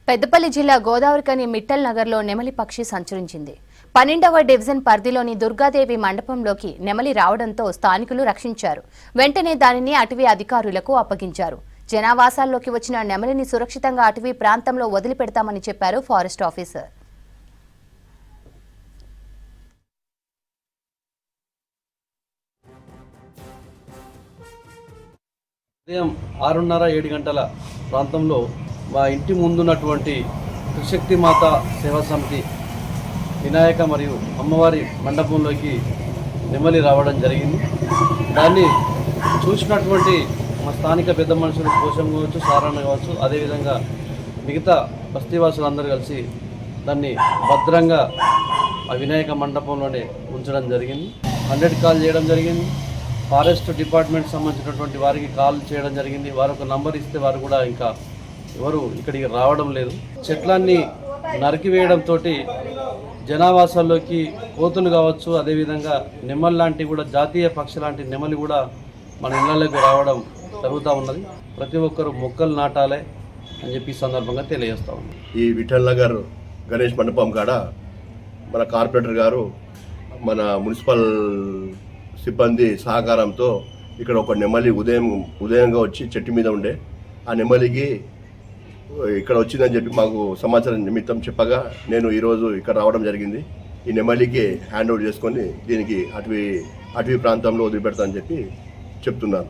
పెద్దపల్లి జిల్లా గోదావరికని మిట్టల్ నగర్లో నెమలి పక్షి సంచరించింది. 12వ డివిజన్ పరిధిలోని దుర్గాదేవి మండపంలోకి నెమలి రావడంతో స్థానికులు రక్షించారు. వెంటనే దానిని అటవీ అధికారులకు అప్పగించారు. జనావాసాల్లోకి వచ్చిన నెమలిని సురక్షితంగా అటవీ ప్రాంతంలో వదిలిపెడతామని చెప్పారు ఫారెస్ట్ ఆఫీసర్. ఉదయం 6:30-7 గంటల ప్రాంతంలో మా ఇంటి ముందున్నటువంటి త్రిశక్తి మాత సేవా సమితి వినాయక మరియు అమ్మవారి మండపంలోకి నెమలి రావడం జరిగింది. దాన్ని చూసినటువంటి మా స్థానిక పెద్ద మనుషులు కోశం కావచ్చు, సారణ కావచ్చు, అదేవిధంగా మిగతా బస్తీవాసులందరూ కలిసి దాన్ని భద్రంగా ఆ వినాయక మండపంలోనే ఉంచడం జరిగింది. 100 కాల్ చేయడం జరిగింది. ఫారెస్ట్ డిపార్ట్మెంట్ సంబంధించినటువంటి వారికి కాల్ చేయడం జరిగింది. వారు ఒక నంబర్ ఇస్తే వారు కూడా ఇంకా ఎవరు ఇక్కడికి రావడం లేదు. చెట్లన్నీ నరికివేయడంతో జనావాసాల్లోకి కోతులు కావచ్చు, అదేవిధంగా నెమలి లాంటి కూడా జాతీయ పక్షి లాంటి నెమలి కూడా మన ఇళ్లలోకి రావడం జరుగుతూ ఉన్నది. ప్రతి ఒక్కరూ మొక్కలు నాటాలి అని చెప్పి సందర్భంగా తెలియజేస్తా ఉన్నాం. ఈ విఠల్ నగర్ గణేష్ మండపం కాడ మన కార్పొరేటర్ గారు మన మున్సిపల్ సిబ్బంది సహకారంతో ఇక్కడ ఒక నెమలి ఉదయంగా వచ్చి చెట్టు మీద ఉండే ఆ నెమలికి ఇక్కడ వచ్చిందని చెప్పి మాకు సమాచారం నిమిత్తం చెప్పగా నేను ఈరోజు ఇక్కడ రావడం జరిగింది. ఈ నెమలికి హ్యాండ్ ఓవర్ చేసుకొని దీనికి అటవీ ప్రాంతంలో వదిలిపెడతానని చెప్పి చెప్తున్నాను.